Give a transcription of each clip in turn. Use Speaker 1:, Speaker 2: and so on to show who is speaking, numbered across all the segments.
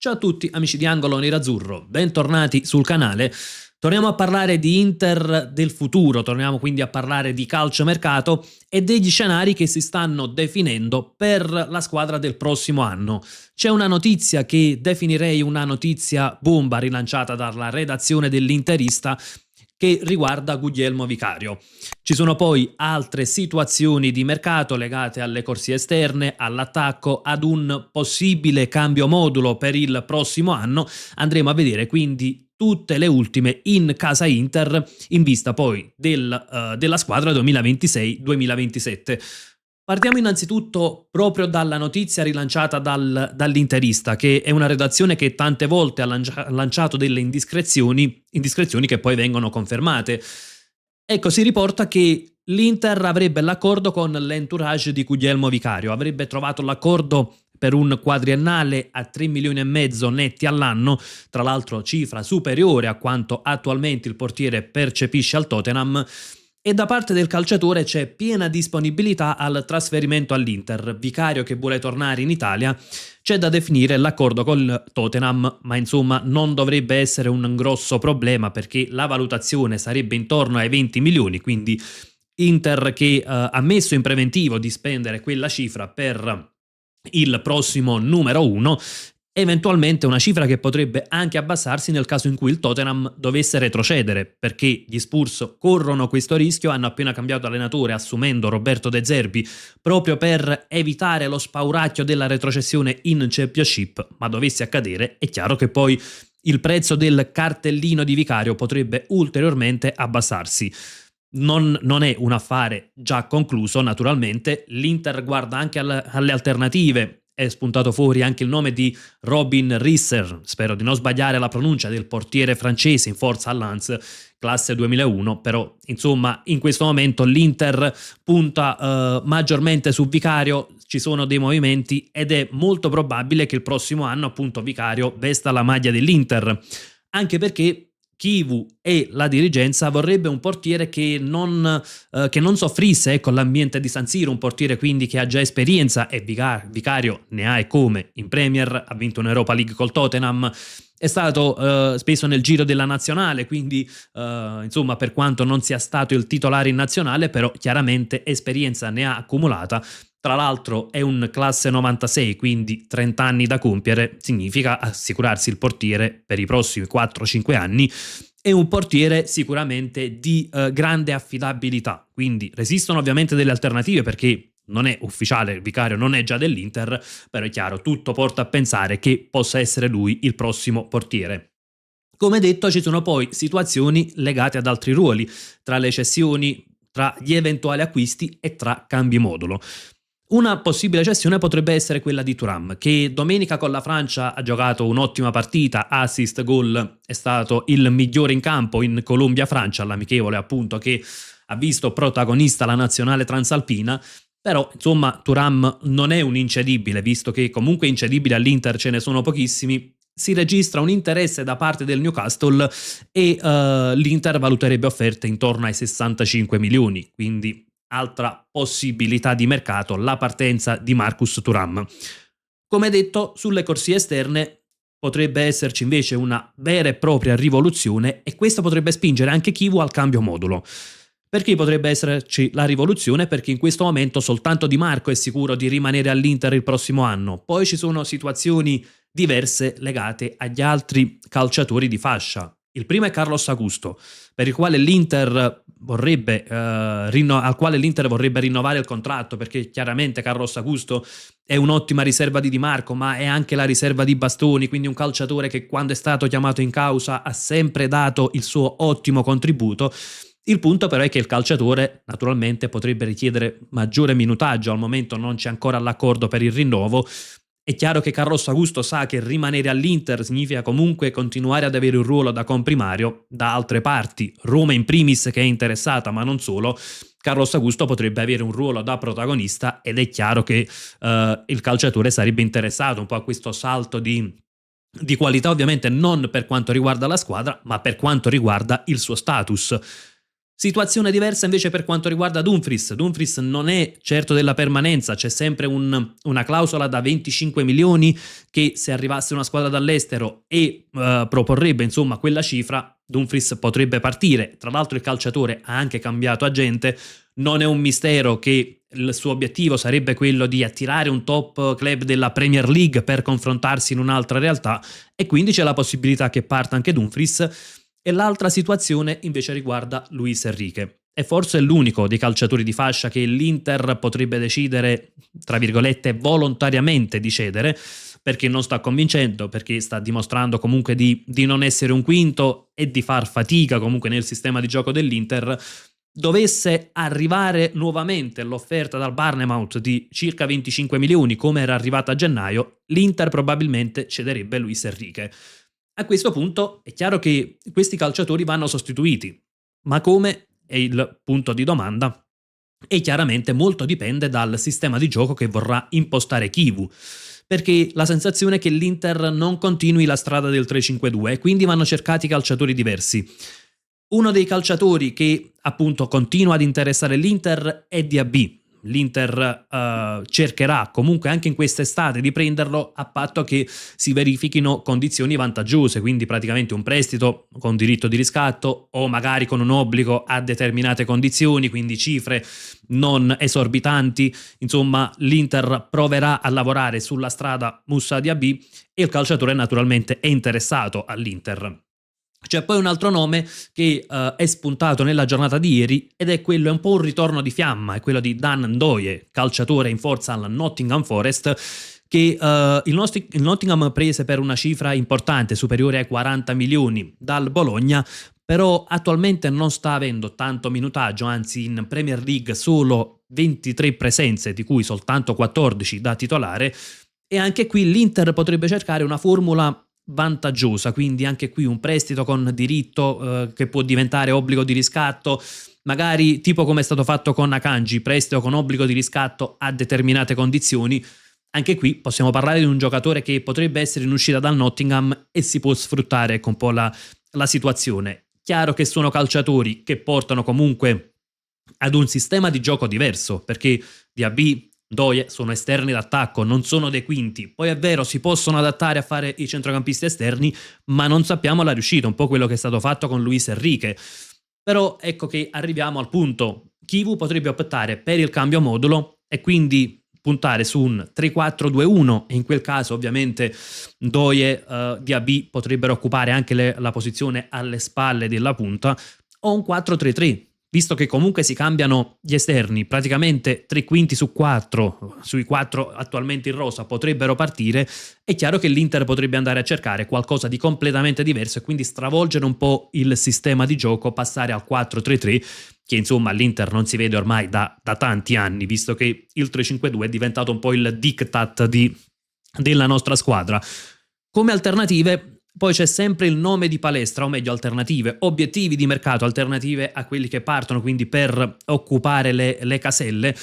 Speaker 1: Ciao a tutti amici di Angolo Nerazzurro, bentornati sul canale. Torniamo a parlare di Inter del futuro, torniamo quindi a parlare di calciomercato e degli scenari che si stanno definendo per la squadra del prossimo anno. C'è una notizia che definirei una notizia bomba rilanciata dalla redazione dell'Interista che riguarda Guglielmo Vicario. Ci sono poi altre situazioni di mercato legate alle corsie esterne, all'attacco, ad un possibile cambio modulo per il prossimo anno. Andremo a vedere quindi tutte le ultime in casa Inter in vista poi della squadra 2026-2027. Partiamo innanzitutto proprio dalla notizia rilanciata dall'Interista, che è una redazione che tante volte ha lanciato delle indiscrezioni che poi vengono confermate. Ecco, si riporta che l'Inter avrebbe l'accordo con l'entourage di Guglielmo Vicario, avrebbe trovato l'accordo per un quadriennale a 3 milioni e mezzo netti all'anno, tra l'altro cifra superiore a quanto attualmente il portiere percepisce al Tottenham, e da parte del calciatore c'è piena disponibilità al trasferimento all'Inter. Vicario che vuole tornare in Italia, c'è da definire l'accordo col Tottenham, ma insomma non dovrebbe essere un grosso problema perché la valutazione sarebbe intorno ai 20 milioni, quindi Inter che ha messo in preventivo di spendere quella cifra per il prossimo numero 1, eventualmente una cifra che potrebbe anche abbassarsi nel caso in cui il Tottenham dovesse retrocedere, perché gli Spurs corrono questo rischio, hanno appena cambiato allenatore assumendo Roberto De Zerbi proprio per evitare lo spauracchio della retrocessione in Championship, ma dovesse accadere è chiaro che poi il prezzo del cartellino di Vicario potrebbe ulteriormente abbassarsi. Non è un affare già concluso, naturalmente. L'Inter guarda anche alle alternative. È spuntato fuori anche il nome di Robin Risser, spero di non sbagliare la pronuncia, del portiere francese in forza a Lens, classe 2001, però insomma in questo momento l'Inter punta maggiormente su Vicario, ci sono dei movimenti ed è molto probabile che il prossimo anno appunto Vicario vesta la maglia dell'Inter, anche perché Chivu e la dirigenza vorrebbe un portiere che non soffrisse con l'ambiente di San Siro, un portiere quindi che ha già esperienza, e Vicario ne ha e come in Premier, ha vinto un'Europa League col Tottenham, è stato spesso nel giro della nazionale, quindi insomma per quanto non sia stato il titolare in nazionale, però chiaramente esperienza ne ha accumulata. Tra l'altro è un classe 96, quindi 30 anni da compiere, significa assicurarsi il portiere per i prossimi 4-5 anni. È un portiere sicuramente di grande affidabilità, quindi resistono ovviamente delle alternative perché non è ufficiale, il Vicario non è già dell'Inter, però è chiaro, tutto porta a pensare che possa essere lui il prossimo portiere. Come detto, ci sono poi situazioni legate ad altri ruoli, tra le cessioni, tra gli eventuali acquisti e tra cambi modulo. Una possibile cessione potrebbe essere quella di Thuram, che domenica con la Francia ha giocato un'ottima partita, assist, gol, è stato il migliore in campo in Colombia-Francia, l'amichevole appunto che ha visto protagonista la nazionale transalpina, però insomma Thuram non è un incedibile, visto che comunque incedibili all'Inter ce ne sono pochissimi. Si registra un interesse da parte del Newcastle e l'Inter valuterebbe offerte intorno ai 65 milioni, quindi altra possibilità di mercato, la partenza di Marcus Thuram. Come detto, sulle corsie esterne potrebbe esserci invece una vera e propria rivoluzione e questo potrebbe spingere anche Chivu al cambio modulo. Perché potrebbe esserci la rivoluzione? Perché in questo momento soltanto Di Marco è sicuro di rimanere all'Inter il prossimo anno. Poi ci sono situazioni diverse legate agli altri calciatori di fascia. Il primo è Carlos Augusto, per il quale l'Inter al quale l'Inter vorrebbe rinnovare il contratto, perché chiaramente Carlos Augusto è un'ottima riserva di Di Marco, ma è anche la riserva di Bastoni, quindi un calciatore che quando è stato chiamato in causa ha sempre dato il suo ottimo contributo. Il punto però è che il calciatore naturalmente potrebbe richiedere maggiore minutaggio, al momento non c'è ancora l'accordo per il rinnovo. È chiaro che Carlos Augusto sa che rimanere all'Inter significa comunque continuare ad avere un ruolo da comprimario da altre parti, Roma in primis che è interessata, ma non solo. Carlos Augusto potrebbe avere un ruolo da protagonista ed è chiaro che il calciatore sarebbe interessato un po' a questo salto di qualità, ovviamente non per quanto riguarda la squadra, ma per quanto riguarda il suo status. Situazione diversa invece per quanto riguarda Dumfries. Dumfries non è certo della permanenza, c'è sempre una clausola da 25 milioni che se arrivasse una squadra dall'estero e proporrebbe insomma quella cifra, Dumfries potrebbe partire. Tra l'altro il calciatore ha anche cambiato agente, non è un mistero che il suo obiettivo sarebbe quello di attirare un top club della Premier League per confrontarsi in un'altra realtà e quindi c'è la possibilità che parta anche Dumfries. E l'altra situazione invece riguarda Luis Enrique. E forse è l'unico dei calciatori di fascia che l'Inter potrebbe decidere, tra virgolette, volontariamente di cedere, perché non sta convincendo, perché sta dimostrando comunque di non essere un quinto e di far fatica comunque nel sistema di gioco dell'Inter. Dovesse arrivare nuovamente l'offerta dal Bournemouth di circa 25 milioni come era arrivata a gennaio, l'Inter probabilmente cederebbe Luis Enrique. A questo punto è chiaro che questi calciatori vanno sostituiti, ma come è il punto di domanda e chiaramente molto dipende dal sistema di gioco che vorrà impostare Chivu, perché la sensazione è che l'Inter non continui la strada del 3-5-2 e quindi vanno cercati calciatori diversi. Uno dei calciatori che appunto continua ad interessare l'Inter è Diaby. L'Inter cercherà comunque anche in quest'estate di prenderlo a patto che si verifichino condizioni vantaggiose, quindi praticamente un prestito con diritto di riscatto o magari con un obbligo a determinate condizioni, quindi cifre non esorbitanti. Insomma, l'Inter proverà a lavorare sulla strada Moussa Diaby e il calciatore naturalmente è interessato all'Inter. C'è poi un altro nome che è spuntato nella giornata di ieri ed è quello, è un po' un ritorno di fiamma, è quello di Dan Ndoye, calciatore in forza al Nottingham Forest, che il Nottingham prese per una cifra importante, superiore ai 40 milioni dal Bologna, però attualmente non sta avendo tanto minutaggio, anzi in Premier League solo 23 presenze, di cui soltanto 14 da titolare, e anche qui l'Inter potrebbe cercare una formula vantaggiosa, quindi anche qui un prestito con diritto che può diventare obbligo di riscatto, magari tipo come è stato fatto con Akanji, prestito con obbligo di riscatto a determinate condizioni. Anche qui possiamo parlare di un giocatore che potrebbe essere in uscita dal Nottingham e si può sfruttare un po' la situazione. Chiaro che sono calciatori che portano comunque ad un sistema di gioco diverso, perché Diaby, Ndoye sono esterni d'attacco, non sono dei quinti. Poi è vero, si possono adattare a fare i centrocampisti esterni, ma non sappiamo la riuscita, un po' quello che è stato fatto con Luis Enrique. Però ecco che arriviamo al punto. Chivu potrebbe optare per il cambio modulo e quindi puntare su un 3-4-2-1 e in quel caso ovviamente Ndoye, Diaby potrebbero occupare anche la posizione alle spalle della punta, o un 4-3-3, visto che comunque si cambiano gli esterni, praticamente 3 quinti su 4, sui 4 attualmente in rosa potrebbero partire, è chiaro che l'Inter potrebbe andare a cercare qualcosa di completamente diverso e quindi stravolgere un po' il sistema di gioco, passare al 4-3-3, che insomma l'Inter non si vede ormai da tanti anni, visto che il 3-5-2 è diventato un po' il diktat della nostra squadra. Come alternative poi c'è sempre il nome di palestra, o meglio alternative, obiettivi di mercato, alternative a quelli che partono quindi per occupare le caselle.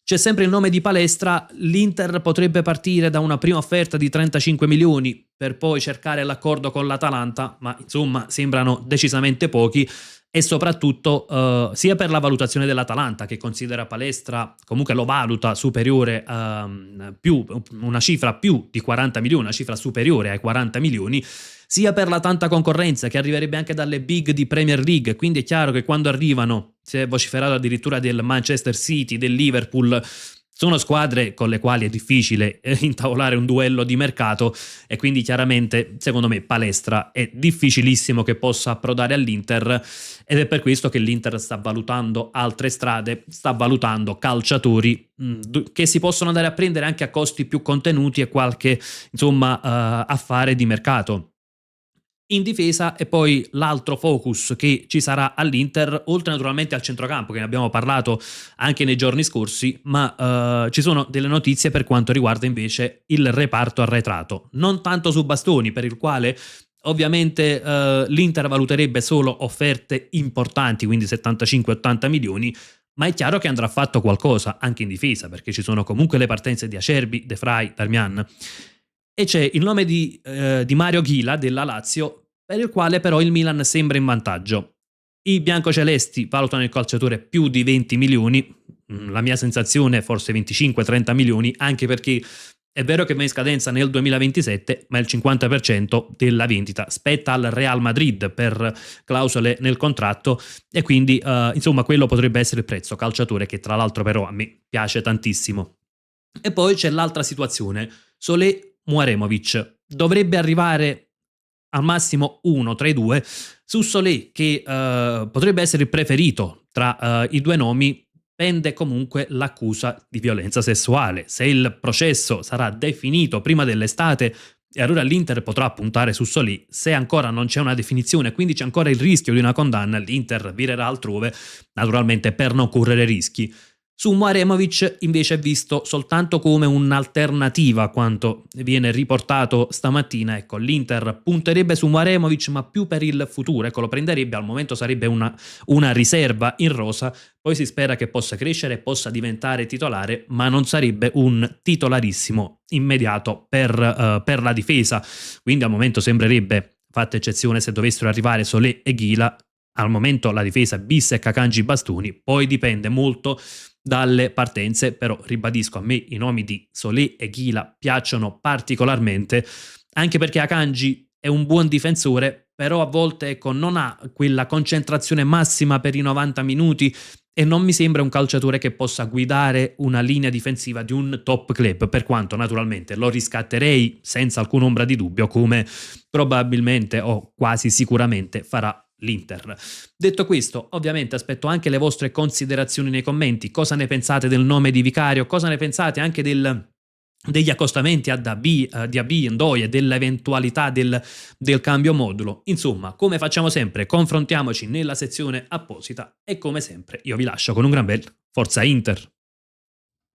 Speaker 1: C'è sempre il nome di palestra, l'Inter potrebbe partire da una prima offerta di 35 milioni per poi cercare l'accordo con l'Atalanta, ma insomma sembrano decisamente pochi, e soprattutto sia per la valutazione dell'Atalanta, che considera Palestra, comunque lo valuta superiore a una cifra più di 40 milioni, una cifra superiore ai 40 milioni, sia per la tanta concorrenza che arriverebbe anche dalle big di Premier League, quindi è chiaro che quando arrivano, si è vociferato addirittura del Manchester City, del Liverpool, sono squadre con le quali è difficile intavolare un duello di mercato e quindi chiaramente, secondo me, Palestra è difficilissimo che possa approdare all'Inter ed è per questo che l'Inter sta valutando altre strade, sta valutando calciatori che si possono andare a prendere anche a costi più contenuti e qualche, insomma, affare di mercato. In difesa e poi l'altro focus che ci sarà all'Inter, oltre naturalmente al centrocampo che ne abbiamo parlato anche nei giorni scorsi, ma ci sono delle notizie per quanto riguarda invece il reparto arretrato, non tanto su Bastoni, per il quale ovviamente l'Inter valuterebbe solo offerte importanti, quindi 75-80 milioni, ma è chiaro che andrà fatto qualcosa anche in difesa, perché ci sono comunque le partenze di Acerbi, De Vrij, Darmian. E c'è il nome di Mario Ghila della Lazio, per il quale però il Milan sembra in vantaggio. I biancocelesti valutano il calciatore più di 20 milioni, la mia sensazione è forse 25-30 milioni, anche perché è vero che va in scadenza nel 2027, ma il 50% della vendita spetta al Real Madrid per clausole nel contratto e quindi insomma quello potrebbe essere il prezzo, calciatore che tra l'altro però a me piace tantissimo. E poi c'è l'altra situazione, Solé Muaremovic, dovrebbe arrivare al massimo uno tra i due. Su Solé, che potrebbe essere il preferito tra i due nomi, pende comunque l'accusa di violenza sessuale. Se il processo sarà definito prima dell'estate, e allora l'Inter potrà puntare su Solé. Se ancora non c'è una definizione, quindi c'è ancora il rischio di una condanna, l'Inter virerà altrove, naturalmente per non correre rischi. Su Muaremovic invece è visto soltanto come un'alternativa a quanto viene riportato stamattina. Ecco, l'Inter punterebbe su Muaremovic ma più per il futuro, ecco, lo prenderebbe, al momento sarebbe una riserva in rosa, poi si spera che possa crescere e possa diventare titolare, ma non sarebbe un titolarissimo immediato per la difesa, quindi al momento sembrerebbe, fatta eccezione se dovessero arrivare Solé e Ghila, al momento la difesa Bissek, Akanji, Bastoni, poi dipende molto dalle partenze, però ribadisco, a me i nomi di Solé e Ghila piacciono particolarmente, anche perché Akanji è un buon difensore, però a volte ecco, non ha quella concentrazione massima per i 90 minuti e non mi sembra un calciatore che possa guidare una linea difensiva di un top club, per quanto naturalmente lo riscatterei senza alcuna ombra di dubbio, come probabilmente o quasi sicuramente farà l'Inter. Detto questo, ovviamente aspetto anche le vostre considerazioni nei commenti. Cosa ne pensate del nome di Vicario? Cosa ne pensate anche degli accostamenti a Diaby, Ndoye, dell'eventualità del cambio modulo? Insomma, come facciamo sempre, confrontiamoci nella sezione apposita e come sempre io vi lascio con un gran bel Forza Inter!